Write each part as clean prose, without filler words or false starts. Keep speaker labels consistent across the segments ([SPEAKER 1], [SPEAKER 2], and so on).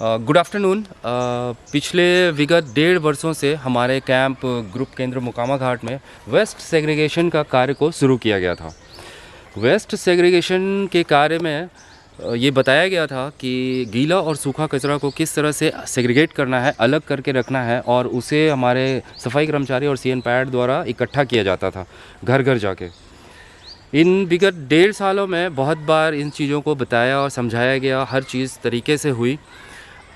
[SPEAKER 1] Good afternoon. पिछले विगत 1.5 वर्षों से हमारे कैंप ग्रुप केंद्र मुकामा घाट में वेस्ट सेग्रीगेशन का कार्य को शुरू किया गया था। वेस्ट सेग्रीगेशन के कार्य में ये बताया गया था कि गीला और सूखा कचरा को किस तरह से सेग्रीगेट करना है, अलग करके रखना है और उसे हमारे सफाई कर्मचारी और सीएन पैड द्वारा इकट्ठा किया जाता था घर घर जाके। इन विगत 1.5 सालों में बहुत बार इन चीज़ों को बताया और समझाया गया, हर चीज़ तरीके से हुई।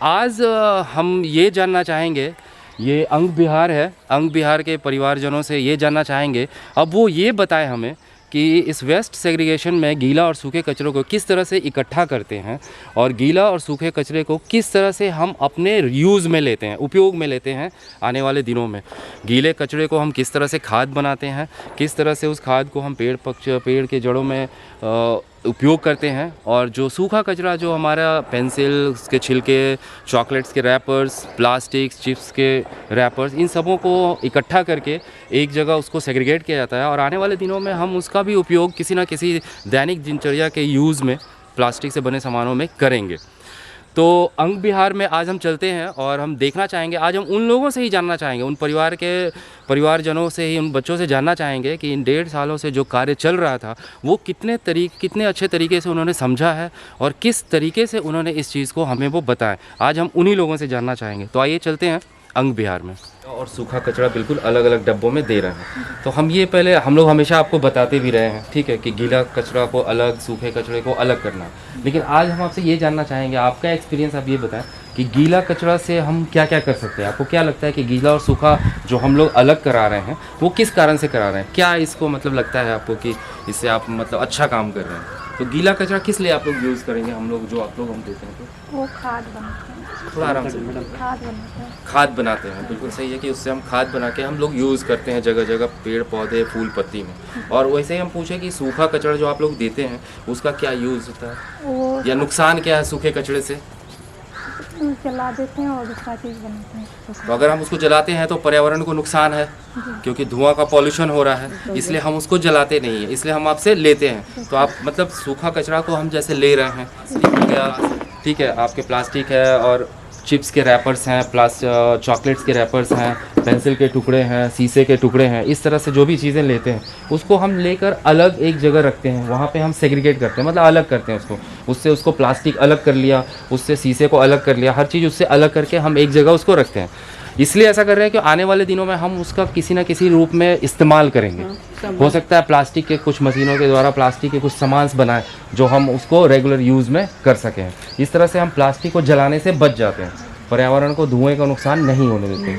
[SPEAKER 1] आज हम ये जानना चाहेंगे, ये अंग बिहार है, अंग बिहार के परिवारजनों से ये जानना चाहेंगे, अब वो ये बताएं हमें कि इस वेस्ट सेग्रीगेशन में गीला और सूखे कचरों को किस तरह से इकट्ठा करते हैं और गीला और सूखे कचरे को किस तरह से हम अपने यूज़ में लेते हैं, उपयोग में लेते हैं आने वाले दिनों में। गीले कचरे को हम किस तरह से खाद बनाते हैं, किस तरह से उस खाद को हम पेड़ के जड़ों में उपयोग करते हैं, और जो सूखा कचरा जो हमारा पेंसिल के छिलके, चॉकलेट्स के रैपर्स, प्लास्टिक्स, चिप्स के रैपर्स, इन सबों को इकट्ठा करके एक जगह उसको सेग्रीगेट किया जाता है और आने वाले दिनों में हम उसका भी उपयोग किसी ना किसी दैनिक दिनचर्या के यूज़ में प्लास्टिक से बने सामानों में करेंगे। तो अंग बिहार में आज हम चलते हैं और हम देखना चाहेंगे, आज हम उन लोगों से ही जानना चाहेंगे, उन परिवारजनों से ही, उन बच्चों से जानना चाहेंगे कि इन 1.5 सालों से जो कार्य चल रहा था वो कितने अच्छे तरीके से उन्होंने समझा है और किस तरीके से उन्होंने इस चीज़ को हमें वो बताएं। आज हम उन्हीं लोगों से जानना चाहेंगे। तो आइए चलते हैं अंग बिहार में। और सूखा कचरा बिल्कुल अलग अलग डब्बों में दे रहे हैं। तो हम लोग हमेशा आपको बताते भी रहे हैं, ठीक है, कि गीला कचरा को अलग, सूखे कचरे को अलग करना। लेकिन आज हम आपसे ये जानना चाहेंगे, आपका एक्सपीरियंस आप ये बताएं कि गीला कचरा से हम क्या क्या कर सकते हैं। आपको क्या लगता है कि गीला और सूखा जो हम लोग अलग करा रहे हैं वो किस कारण से करा रहे हैं? क्या इसको मतलब लगता है आपको कि इससे आप मतलब अच्छा काम कर रहे हैं? तो गीला कचरा किस लिए आप लोग यूज़ करेंगे, हम लोग देते हैं तो
[SPEAKER 2] वो खाद बनाते हैं।
[SPEAKER 1] थोड़ा आराम से। खाद बनाते हैं, बिल्कुल सही है कि उससे हम खाद बना के हम लोग यूज़ करते हैं जगह जगह, पेड़ पौधे, फूल पत्ती में। और वैसे ही हम पूछें कि सूखा कचरा जो आप लोग देते हैं उसका क्या यूज़ होता है या नुकसान क्या है सूखे कचरे से?
[SPEAKER 2] जला देते हैं और दूसरा चीज़ बनाते हैं।
[SPEAKER 1] तो अगर हम उसको जलाते हैं तो पर्यावरण को नुकसान है, क्योंकि धुआं का पॉल्यूशन हो रहा है, इसलिए हम उसको जलाते नहीं है, इसलिए हम आपसे लेते हैं। तो आप मतलब सूखा कचरा को हम जैसे ले रहे हैं, ठीक है, आपके प्लास्टिक है और चिप्स के रैपर्स हैं, चॉकलेट्स के रैपर्स हैं, पेंसिल के टुकड़े हैं, शीशे के टुकड़े हैं, इस तरह से जो भी चीज़ें लेते हैं उसको हम लेकर अलग एक जगह रखते हैं, वहाँ पे हम सेग्रीगेट करते हैं, मतलब अलग करते हैं उससे उसको प्लास्टिक अलग कर लिया, उससे शीशे को अलग कर लिया, हर चीज़ उससे अलग करके हम एक जगह उसको रखते हैं। इसलिए ऐसा कर रहे हैं कि आने वाले दिनों में हम उसका किसी न किसी रूप में इस्तेमाल करेंगे। हो सकता है प्लास्टिक के कुछ मशीनों के द्वारा प्लास्टिक के कुछ सामान बनाएं जो हम उसको रेगुलर यूज़ में कर सकें। इस तरह से हम प्लास्टिक को जलाने से बच जाते हैं, पर्यावरण को धुएं का नुकसान नहीं होने देते,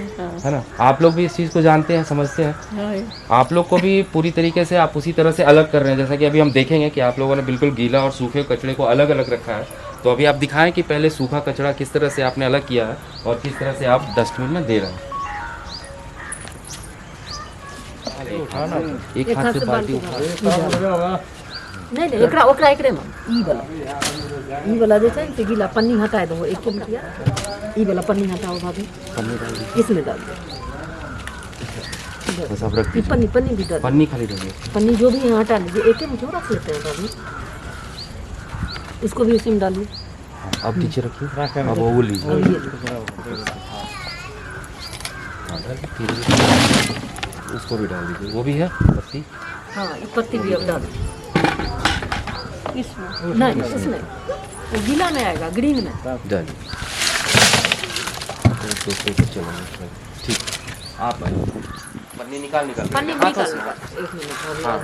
[SPEAKER 1] है ना। आप लोग भी इस चीज़ को जानते हैं, समझते हैं। आप लोग को भी पूरी तरीके से आप उसी तरह से अलग कर रहे हैं, जैसा कि अभी हम देखेंगे कि आप लोगों ने बिल्कुल गीला और सूखे कचरे को अलग अलग रखा है। तो अभी आप दिखाएं कि पहले सूखा कचरा किस तरह से आपने अलग किया है और किस तरह से आप डस्टबिन में दे रहे हैं। एक हाथ से बाल्टी
[SPEAKER 3] नहीं एकरा ओकरा एकरे में ई वाला जे छै से गीला पन्नी हटा दो, एक के मिटिया ई वाला पन्नी हटाओ भाभी,
[SPEAKER 1] पन्नी डाल दीजिए,
[SPEAKER 3] इसमें डाल दो
[SPEAKER 1] बस। आप रख दीजिए,
[SPEAKER 3] पन्नी भी डाल,
[SPEAKER 1] पन्नी खाली डालिए,
[SPEAKER 3] पन्नी जो भी यहाँ हटा लीजिए, एक में क्यों रख लेते हैं भाभी, इसको भी उसी में डालिए।
[SPEAKER 1] अब नीचे रखिए, अब वो लीजिए, उसको भी डाल दीजिए, वो भी है पत्ती।
[SPEAKER 3] हाँ पत्ती भी अब डाल, इसमें नहीं, इसमें वो गीला में आएगा, ग्रीन में
[SPEAKER 1] डालिए। ठीक, आप पन्नी निकाल
[SPEAKER 3] पन्नी निकाल, एक मिनट
[SPEAKER 1] हाँ,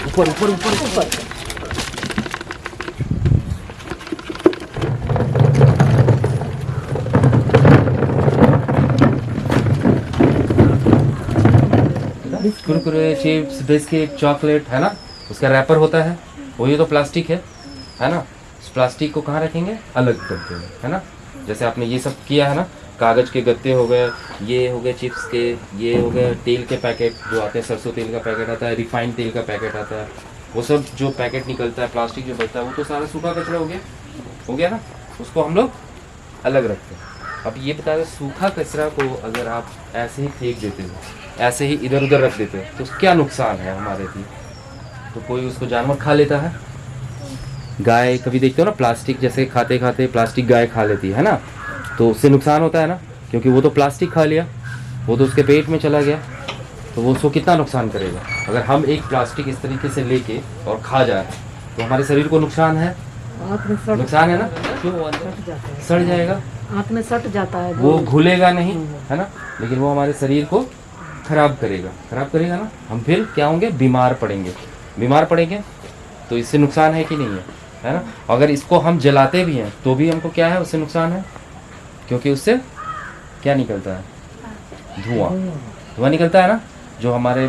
[SPEAKER 1] ऊपर ऊपर ऊपर ऊपर। कुरकुरे, चिप्स, बिस्किट, चॉकलेट, है ना, उसका रैपर होता है, वही तो प्लास्टिक है ना। उस प्लास्टिक को कहाँ रखेंगे? अलग करते हैं, है ना। जैसे आपने ये सब किया है ना, कागज़ के गत्ते हो गए, ये हो गए चिप्स के, ये हो गए तेल के पैकेट जो आते हैं, सरसों तेल का पैकेट आता है, रिफाइंड तेल का पैकेट आता है, वो सब जो पैकेट निकलता है, प्लास्टिक जो बचता है, वो तो सारा सूखा कचरा हो गया ना, उसको हम लोग अलग रखते हैं। अब ये बता दें, सूखा कचरा को अगर आप ऐसे ही फेंक देते हो ऐसे ही इधर उधर रख देते हैं तो क्या नुकसान है हमारे लिए? तो कोई उसको जानवर खा लेता है, गाय कभी देखते हो ना प्लास्टिक जैसे खाते खाते प्लास्टिक गाय खा लेती है ना, तो उससे नुकसान होता है ना, क्योंकि वो तो प्लास्टिक खा लिया, वो तो उसके पेट में चला गया, तो वो उसको कितना नुकसान करेगा। अगर हम एक प्लास्टिक इस तरीके से लेके और खा जाए तो हमारे शरीर को नुकसान है,
[SPEAKER 3] आँख में सट
[SPEAKER 1] नुकसान है ना,
[SPEAKER 3] जाता है,
[SPEAKER 1] सड़ जाएगा,
[SPEAKER 3] आँख में सट जाता है
[SPEAKER 1] वो घुलेगा नहीं है ना, लेकिन वो हमारे शरीर को खराब करेगा ना, हम फिर क्या होंगे, बीमार पड़ेंगे तो इससे नुकसान है कि नहीं है ना। अगर इसको हम जलाते भी हैं तो भी हमको क्या है, उससे नुकसान है, क्योंकि उससे क्या निकलता है, धुआं निकलता है ना, जो हमारे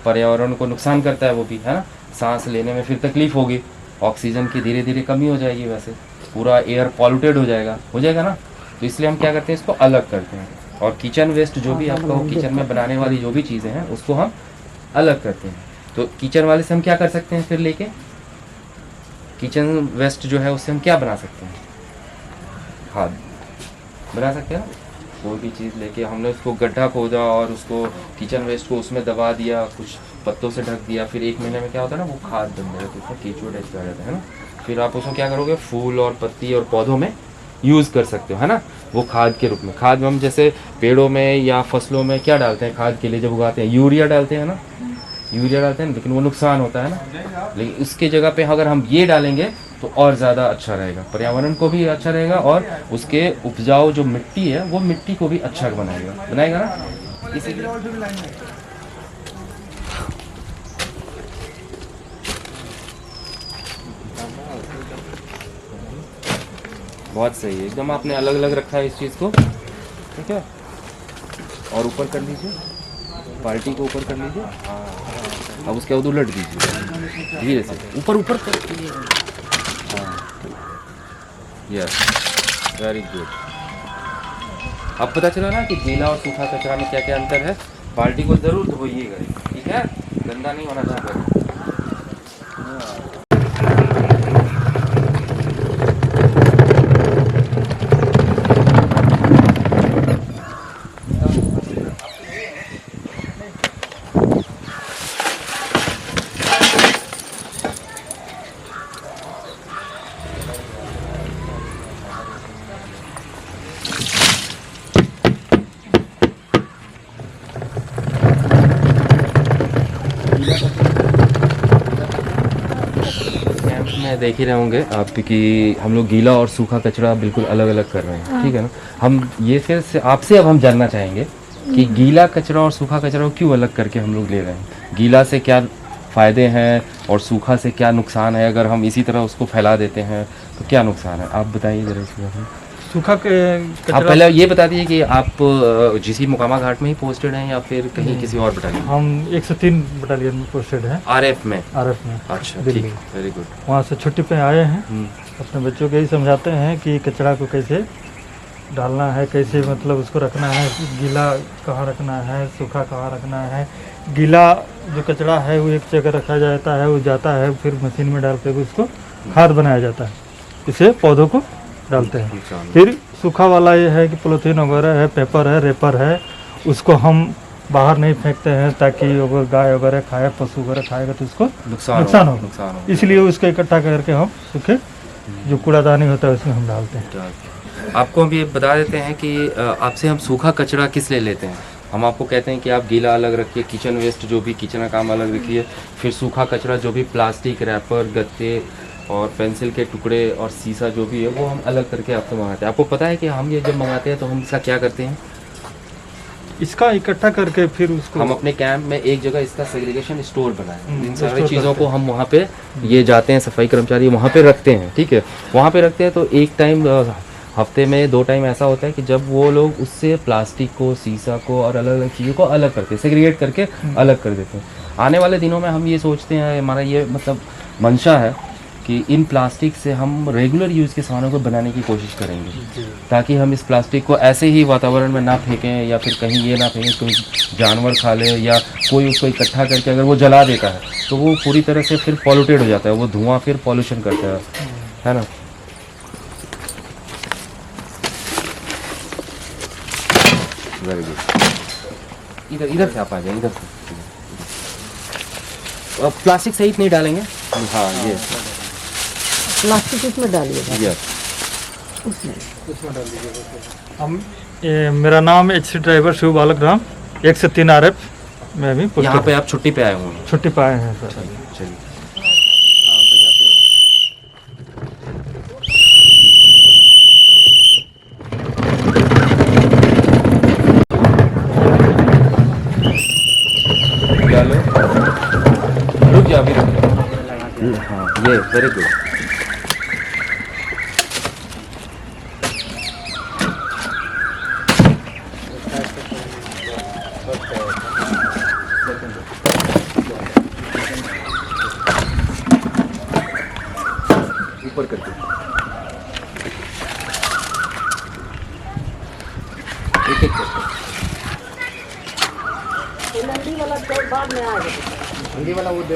[SPEAKER 1] पर्यावरण को नुकसान करता है वो भी है ना। सांस लेने में फिर तकलीफ होगी, ऑक्सीजन की धीरे धीरे कमी हो जाएगी, वैसे पूरा एयर पॉल्यूटेड हो जाएगा ना। तो इसलिए हम क्या करते हैं, इसको अलग करते हैं, और किचन वेस्ट जो भी आपका किचन में बनाने वाली जो भी चीज़ें हैं उसको हम अलग करते हैं। तो किचन वाले से हम क्या कर सकते हैं, फिर लेके किचन वेस्ट जो है उससे हम क्या बना सकते हैं, खाद बना सकते हैं ना। कोई भी चीज़ लेके हमने उसको गड्ढा खोदा और उसको किचन वेस्ट को उसमें दबा दिया, कुछ पत्तों से ढक दिया, फिर 1 महीने में क्या होता है ना, वो खाद बन जाता है, उसमें केचुआ टाइप आ जाता है ना। फिर आप उसमें क्या करोगे, फूल और पत्ती और पौधों में यूज़ कर सकते हो है ना, वो खाद के रूप में। खाद में हम जैसे पेड़ों में या फसलों में क्या डालते हैं खाद के लिए, जब उगाते हैं यूरिया डालते हैं ना, लेकिन वो नुकसान होता है ना। लेकिन उसके जगह पे अगर हम ये डालेंगे तो और ज़्यादा अच्छा रहेगा, पर्यावरण को भी अच्छा रहेगा, और उसके उपजाऊ जो मिट्टी है वो मिट्टी को भी अच्छा बनाएगा ना। इसीलिए बहुत सही है एकदम, आपने अलग अलग रखा है इस चीज़ को, ठीक है। और ऊपर कर लीजिए, बाल्टी को ऊपर कर लीजिए, अब उसके बाद उलट दीजिए धीरे से, ऊपर कर, हाँ, यस, वेरी गुड। अब पता चला ना कि गीला और सूखा कचरा में क्या क्या अंतर है। बाल्टी को ज़रूर धोइएगा, ठीक है, गंदा नहीं होना चाहिए। कैंप में देख ही रहे होंगे आप कि हम लोग गीला और सूखा कचरा बिल्कुल अलग अलग कर रहे हैं, ठीक है ना। हम ये फिर से आपसे अब हम जानना चाहेंगे कि गीला कचरा और सूखा कचरा को क्यों अलग करके हम लोग ले रहे हैं, गीला से क्या फ़ायदे हैं और सूखा से क्या नुकसान है। अगर हम इसी तरह उसको फैला देते हैं तो क्या नुकसान है, आप बताइए ज़रा इसके बारे में।
[SPEAKER 4] सूखा के
[SPEAKER 1] आप पहले ये बता दीजिए कि आप जीसी मोकामा घाट में ही पोस्टेड हैं या फिर कहीं किसी और बटालियन?
[SPEAKER 4] हम 103 बटालियन में पोस्टेड हैं,
[SPEAKER 1] आरएफ में।
[SPEAKER 4] आरएफ में।
[SPEAKER 1] अच्छा, ठीक,
[SPEAKER 4] दिल्ली।
[SPEAKER 1] Very good.
[SPEAKER 4] वहाँ से छुट्टी पे आए हैं, अपने बच्चों को यही समझाते हैं कि कचरा को कैसे डालना है, कैसे मतलब उसको रखना है, गीला कहाँ रखना है, सूखा कहाँ रखना है। गीला जो कचरा है वो एक जगह रखा जाता है, वो जाता है फिर मशीन में डाल के उसको खाद बनाया जाता है, इसे पौधों को डालते हैं। फिर सूखा वाला ये है कि पॉलीथीन वगैरह है, पेपर है, रेपर है, उसको हम बाहर नहीं फेंकते हैं ताकि अगर गाय वगैरह खाए, पशु वगैरह खाएगा तो उसको नुकसान हो, इसलिए उसको इकट्ठा करके हम सूखे जो कूड़ादानी होता है उसमें हम डालते हैं।
[SPEAKER 1] आपको हम ये बता देते हैं कि आपसे हम सूखा कचरा किस लिए लेते हैं। हम आपको कहते हैं कि आप गीला अलग रखिए, किचन वेस्ट जो भी किचन का काम अलग रखिए, फिर सूखा कचरा जो भी प्लास्टिक, रैपर, गत्ते और पेंसिल के टुकड़े और शीशा जो भी है वो हम अलग करके आपको मंगाते हैं। आपको पता है कि हम ये जब मंगाते हैं तो हम इसका क्या करते हैं,
[SPEAKER 4] इसका इकट्ठा करके फिर उसको
[SPEAKER 1] हम अपने कैंप में एक जगह इसका सेग्रीगेशन स्टोर बनाए, इन सारी चीज़ों को हम वहाँ पे ये जाते हैं, सफाई कर्मचारी वहाँ पे रखते हैं, ठीक है। वहाँ पे रखते हैं तो एक टाइम हफ्ते में 2 टाइम ऐसा होता है कि जब वो लोग उससे प्लास्टिक को, शीशा को और अलग अलग चीज़ों को अलग करते हैं, सेग्रीगेट करके अलग कर देते हैं। आने वाले दिनों में हम ये सोचते हैं, हमारा ये मतलब मंशा है कि इन प्लास्टिक से हम रेगुलर यूज़ के सामानों को बनाने की कोशिश करेंगे, ताकि हम इस प्लास्टिक को ऐसे ही वातावरण में ना फेंकें या फिर कहीं ये ना फेंकें कोई जानवर खा ले, या कोई उसको इकट्ठा करके अगर वो जला देता है तो वो पूरी तरह से फिर पॉल्यूटेड हो जाता है, वो धुआं फिर पॉल्यूशन करता है ना। Very good. इधर इधर से आप आ जाए, इधर से। अब प्लास्टिक सहित नहीं डालेंगे। हाँ ये
[SPEAKER 3] प्लास्टिक इसमें डालिएगा,
[SPEAKER 1] ये
[SPEAKER 3] उसमें
[SPEAKER 4] हम मेरा नाम एच ड्राइवर शिव बालक राम, 1 से 3 RF में अभी
[SPEAKER 1] यहाँ पे आप छुट्टी पे आए होंगे।
[SPEAKER 4] छुट्टी पाए हैं सर।
[SPEAKER 1] चलिए डालो, रुक जा अभी, रुक जा। हाँ ये वेरी गुड। ऊपर करके एक एक करके।
[SPEAKER 3] लंडी वाला तो बाद में आएगा,
[SPEAKER 1] हिंदी वाला वो दे,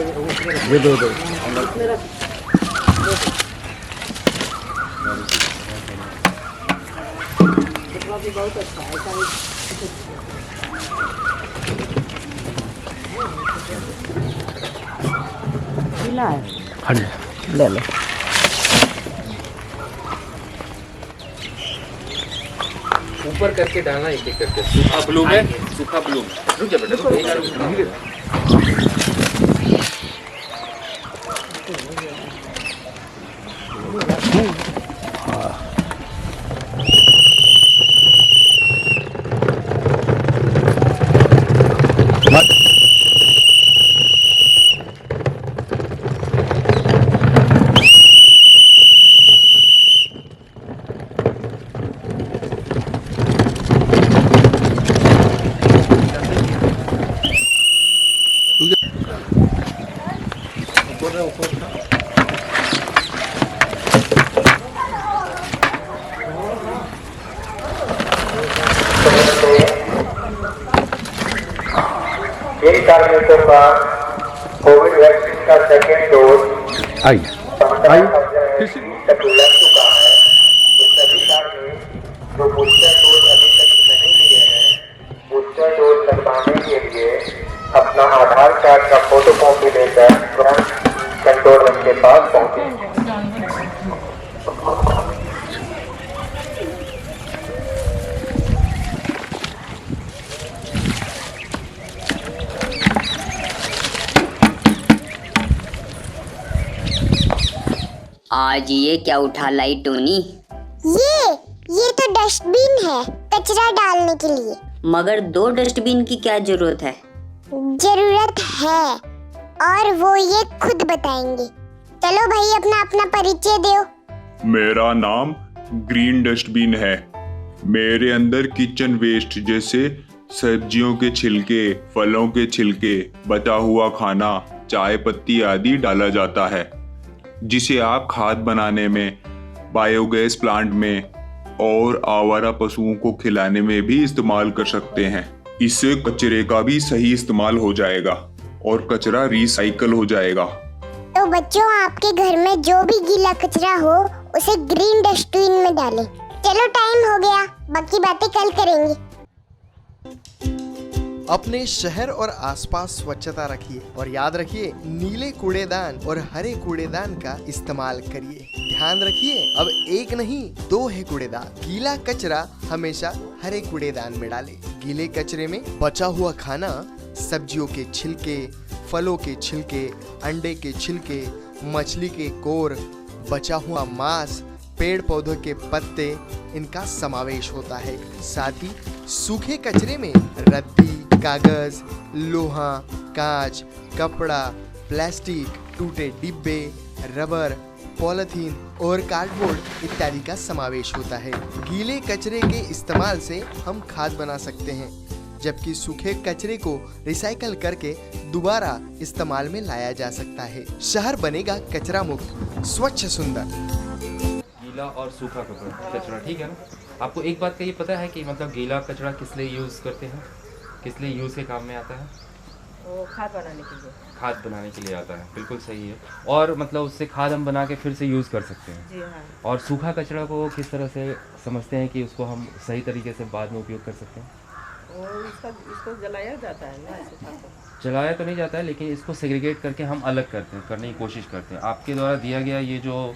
[SPEAKER 1] ये दो दो।
[SPEAKER 3] उसमें रख। भी बहुत अच्छा है, ऐसा नहीं गीला है।
[SPEAKER 1] हाँ जी
[SPEAKER 3] ले लो।
[SPEAKER 1] ऊपर करके डालना, एक एक करके। सूखा ब्लू में, सूखा ब्लू में। रुक जा बेटा, रुक जा।
[SPEAKER 5] जिन कार्मिकों का कोविड वैक्सीन का सेकेंड डोज
[SPEAKER 1] आई
[SPEAKER 5] तक लग चुका है, उस सभी कार्मिक जो बूस्टर डोज अभी तक नहीं लिए हैं, बूस्टर डोज लगवाने के लिए अपना आधार कार्ड का फोटो कॉपी लेकर तुरंत कंट्रोल रूम के पास पहुंचे।
[SPEAKER 6] आज ये क्या उठा लाई टोनी?
[SPEAKER 7] ये तो डस्टबिन है कचरा डालने के लिए।
[SPEAKER 6] मगर 2 डस्टबिन की क्या जरूरत है?
[SPEAKER 7] जरूरत है और वो ये खुद बताएंगे। चलो भाई अपना अपना परिचय दो।
[SPEAKER 8] मेरा नाम ग्रीन डस्टबिन है। मेरे अंदर किचन वेस्ट जैसे सब्जियों के छिलके, फलों के छिलके, बचा हुआ खाना, चाय पत्ती आदि डाला जाता है, जिसे आप खाद बनाने में, बायोगैस प्लांट में और आवारा पशुओं को खिलाने में भी इस्तेमाल कर सकते हैं। इससे कचरे का भी सही इस्तेमाल हो जाएगा और कचरा रिसाइकल हो जाएगा।
[SPEAKER 7] तो बच्चों आपके घर में जो भी गीला कचरा हो उसे ग्रीन डस्टबिन में डालें। चलो टाइम हो गया, बाकी बातें कल करेंगे।
[SPEAKER 9] अपने शहर और आसपास स्वच्छता रखिए और याद रखिए नीले कूड़ेदान और हरे कूड़ेदान का इस्तेमाल करिए। ध्यान रखिए अब 1 नहीं 2 है कूड़ेदान। गीला कचरा हमेशा हरे कूड़ेदान में डालें। गीले कचरे में बचा हुआ खाना, सब्जियों के छिलके, फलों के छिलके, अंडे के छिलके, मछली के कोर, बचा हुआ मांस, पेड़ पौधों के पत्ते, इनका समावेश होता है। साथ ही सूखे कचरे में रद्दी, कागज, लोहा, कांच, कपड़ा, प्लास्टिक, टूटे डिब्बे, रबर, पॉलीथीन और कार्डबोर्ड इत्यादि का समावेश होता है। गीले कचरे के इस्तेमाल से हम खाद बना सकते हैं, जबकि सूखे कचरे को रिसाइकल करके दोबारा इस्तेमाल में लाया जा सकता है। शहर बनेगा कचरा मुक्त, स्वच्छ, सुंदर।
[SPEAKER 1] गीला और सूखा कचरा, ठीक है ना? आपको एक बात का ये पता है कि मतलब गीला कचरा किस लिए यूज़ करते हैं, किस लिए यूज़ के काम में आता है?
[SPEAKER 3] वो खाद बनाने के लिए।
[SPEAKER 1] खाद बनाने के लिए आता है, बिल्कुल सही है। और मतलब उससे खाद हम बना के फिर से यूज़ कर सकते हैं।
[SPEAKER 3] जी हाँ।
[SPEAKER 1] और सूखा कचरा को किस तरह से समझते हैं कि उसको हम सही तरीके से बाद में उपयोग कर सकते हैं?
[SPEAKER 3] इसको जलाया जाता है ना,
[SPEAKER 1] जलाया तो नहीं जाता है, लेकिन इसको सेग्रीगेट करके हम अलग करते हैं, करने की कोशिश करते हैं। आपके द्वारा दिया गया ये जो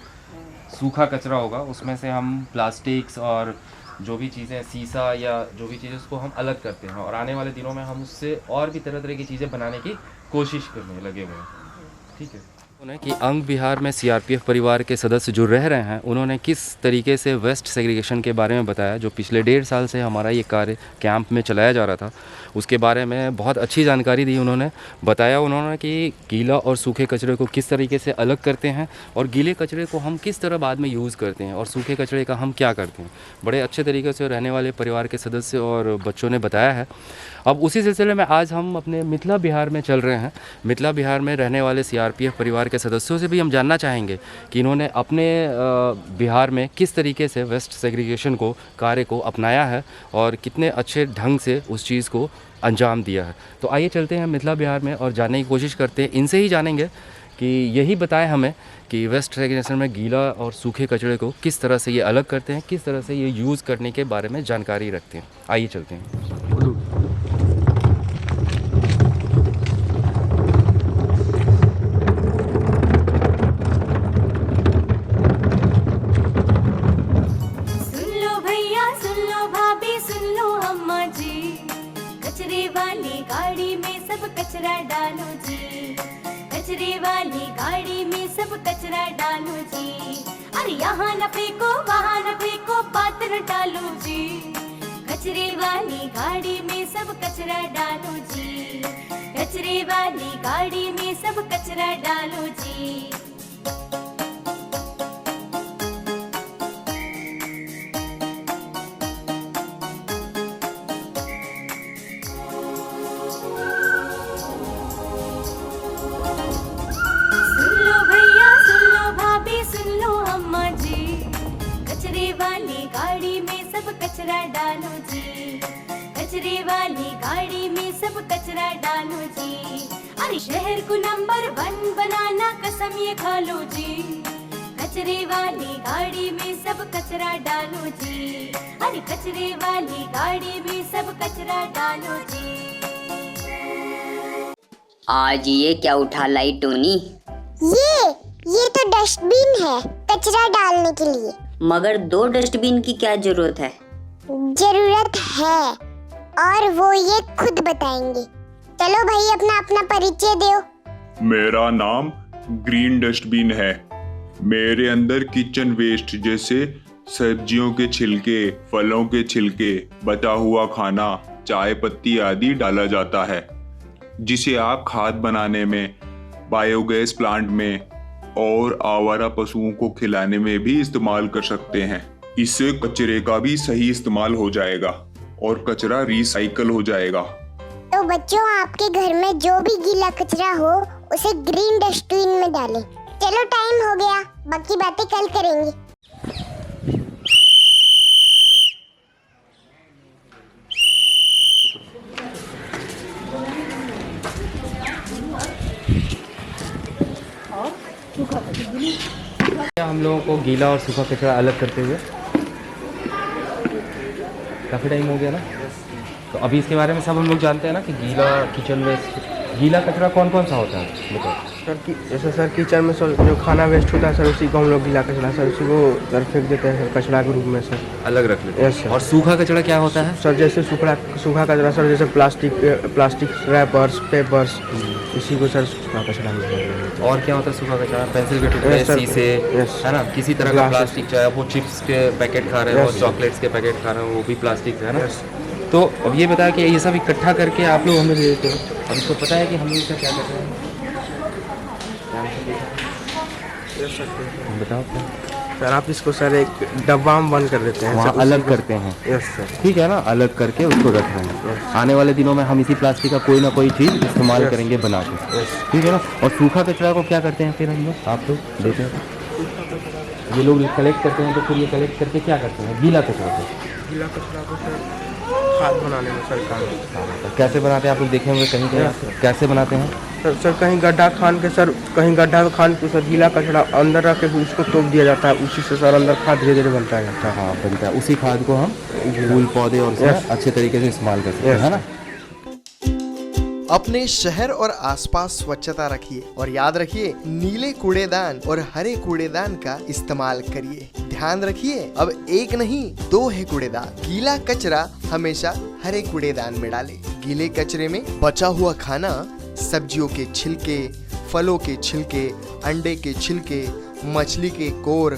[SPEAKER 1] सूखा कचरा होगा उसमें से हम प्लास्टिक्स और जो भी चीज़ें, शीशा या जो भी चीज़ें, उसको हम अलग करते हैं और आने वाले दिनों में हम उससे और भी तरह तरह की चीज़ें बनाने की कोशिश करने लगे हुए हैं। ठीक है। कि अंग बिहार में सीआरपीएफ परिवार के सदस्य जो रह रहे हैं उन्होंने किस तरीके से वेस्ट सेग्रीगेशन के बारे में बताया, जो पिछले 1.5 साल से हमारा ये कार्य कैंप में चलाया जा रहा था, उसके बारे में बहुत अच्छी जानकारी दी उन्होंने। बताया उन्होंने कि गीला और सूखे कचरे को किस तरीके से अलग करते हैं और गीले कचरे को हम किस तरह बाद में यूज़ करते हैं और सूखे कचरे का हम क्या करते हैं। बड़े अच्छे तरीके से रहने वाले परिवार के सदस्य और बच्चों ने बताया है। अब उसी सिलसिले में आज हम अपने मिथिला बिहार में चल रहे हैं। मिथिला बिहार में रहने वाले सीआरपीएफ परिवार के सदस्यों से भी हम जानना चाहेंगे कि इन्होंने अपने बिहार में किस तरीके से वेस्ट सेग्रीगेशन को, कार्य को अपनाया है और कितने अच्छे ढंग से उस चीज़ को अंजाम दिया है। तो आइए चलते हैं मिथिला बिहार में और जानने की कोशिश करते हैं। इनसे ही जानेंगे कि यही बताएं हमें कि वेस्ट सेग्रीगेशन में गीला और सूखे कचरे को किस तरह से ये अलग करते हैं, किस तरह से ये यूज़ करने के बारे में जानकारी रखते हैं। आइए चलते हैं।
[SPEAKER 10] कचरे वाली गाड़ी में सब कचरा डालो जी, कचरे वाली गाड़ी में सब कचरा डालो जी। अरे यहाँ न फेंको वहाँ न फेंको, बात न टालो जी। कचरे वाली गाड़ी में सब कचरा डालो जी, कचरे वाली गाड़ी में सब कचरा डालो जी। कचरा डालो जी, कचरे वाली गाड़ी में सब कचरा डालो जी। अरे शहर को नंबर 1 बनाना कसम ये खा लो जी। कचरे वाली गाड़ी में सब कचरा डालो जी, अरे कचरे वाली गाड़ी में सब कचरा डालो जी।
[SPEAKER 6] आज ये क्या उठा लाई टोनी?
[SPEAKER 7] ये तो डस्टबिन है कचरा डालने के लिए।
[SPEAKER 6] मगर 2 डस्टबिन की क्या जरूरत है?
[SPEAKER 7] जरूरत है और वो ये खुद बताएंगे। चलो भाई अपना अपना परिचय दो।
[SPEAKER 8] मेरा नाम ग्रीन डस्टबिन है। मेरे अंदर किचन वेस्ट जैसे सब्जियों के छिलके, फलों के छिलके, बचा हुआ खाना, चाय पत्ती आदि डाला जाता है, जिसे आप खाद बनाने में, बायोगैस प्लांट में और आवारा पशुओं को खिलाने में भी इस्तेमाल कर सकते हैं। इससे कचरे का भी सही इस्तेमाल हो जाएगा और कचरा रिसाइकल हो जाएगा।
[SPEAKER 7] तो बच्चों, आपके घर में जो भी गीला कचरा हो उसे ग्रीन डस्टबिन में डालें। चलो टाइम हो गया, बाकी बातें कल करेंगे।
[SPEAKER 1] हम लोगों को गीला और सूखा कचरा अलग करते हुए काफ़ी टाइम हो गया ना, तो अभी इसके बारे में सब हम लोग जानते हैं ना कि गीला किचन वेस्ट, गीला कचरा कौन कौन सा होता है बताओ
[SPEAKER 11] सर। जैसे सर किचन में सर जो खाना वेस्ट होता है सर, उसी को हम लोग गीला कचरा सर उसी को सर फेंक देते हैं सर, कचरा के रूप में सर
[SPEAKER 1] अलग रख लेते हैं।
[SPEAKER 11] Yes sir.
[SPEAKER 1] और सूखा कचरा क्या होता है
[SPEAKER 11] सर? जैसे सूखा कचरा सर, जैसे प्लास्टिक रैपर्स, पेपर्स, इसी को सर सूखा कचरा मिलता है।
[SPEAKER 1] और क्या होता है सूखा कचरा? पेंसिल के टुकड़े, शीशे, है ना, किसी तरह का प्लास्टिक, चाहे वो चिप्स के पैकेट खा रहे हो, चॉकलेट्स के पैकेट खा रहे हो, वो भी प्लास्टिक है ना। तो अब ये बताया कि ये सब इकट्ठा करके आप लोग हमें दे देते हो, अब इसको पता है कि हम लोग इसका क्या करते हैं? बताओ
[SPEAKER 11] सर। आप इसको सर एक डब्बा में बंद कर देते हैं,
[SPEAKER 1] वहाँ अलग करते हैं।
[SPEAKER 11] Yes sir.
[SPEAKER 1] ठीक है ना, अलग करके उसको रख रहे हैं। आने वाले दिनों में हम इसी प्लास्टिक का कोई ना कोई चीज़ इस्तेमाल करेंगे बना के, ठीक है ना। और सूखा कचरा को क्या करते हैं फिर हम लोग, आप लोग देते हैं? ये लोग कलेक्ट करते हैं, तो फिर ये कलेक्ट करके क्या करते हैं? गीला कचरा को
[SPEAKER 11] सर खाद बनाने में सर काम।
[SPEAKER 1] कैसे बनाते हैं आप लोग देखे होंगे कहीं कहीं? कैसे बनाते हैं?
[SPEAKER 11] सर कहीं गड्ढा खान के सर कहीं गड्ढा खान के सर गीला कचरा अंदर रख के उसको तोप दिया जाता है, उसी से सर अंदर खाद धीरे धीरे बनता जाता है।
[SPEAKER 1] हाँ बनता है, उसी खाद को हम फूल पौधे और उसमें अच्छे तरीके से इस्तेमाल कर सकते हैं, है ना।
[SPEAKER 9] अपने शहर और आसपास स्वच्छता रखिए और याद रखिए नीले कूड़ेदान और हरे कूड़ेदान का इस्तेमाल करिए। ध्यान रखिए अब एक नहीं 2 है कूड़ेदान। गीला कचरा हमेशा हरे कूड़ेदान में डालें। गीले कचरे में बचा हुआ खाना, सब्जियों के छिलके, फलों के छिलके, अंडे के छिलके, मछली के कोर,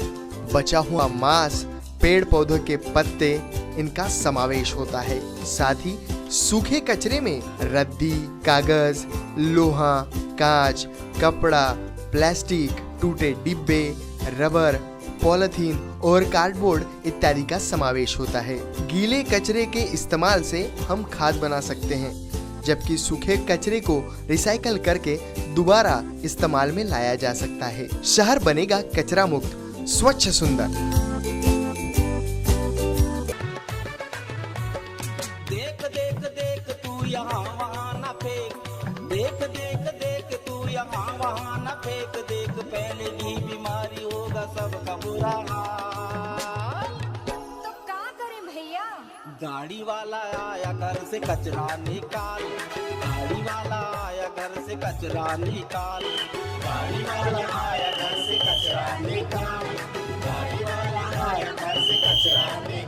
[SPEAKER 9] बचा हुआ मांस, पेड़ पौधों के पत्ते, इनका समावेश होता है। साथ ही सूखे कचरे में रद्दी, कागज, लोहा, कांच, कपड़ा, प्लास्टिक, टूटे डिब्बे, रबर, पॉलिथीन और कार्डबोर्ड इत्यादि का समावेश होता है। गीले कचरे के इस्तेमाल से हम खाद बना सकते हैं, जबकि सूखे कचरे को रिसाइकल करके दोबारा इस्तेमाल में लाया जा सकता है। शहर बनेगा कचरा मुक्त, स्वच्छ, सुंदर।
[SPEAKER 12] देख देख देख तू यहाँ वहाँ न फेंक, देख देख देख तू यहाँ वहाँ न फेंक, देख फैलेगी बीमारी होगा सबका बुरा हाल।
[SPEAKER 10] तो क्या करें भैया?
[SPEAKER 12] गाड़ी वाला आया घर से कचरा निकाल, गाड़ी वाला आया घर से कचरा निकाल।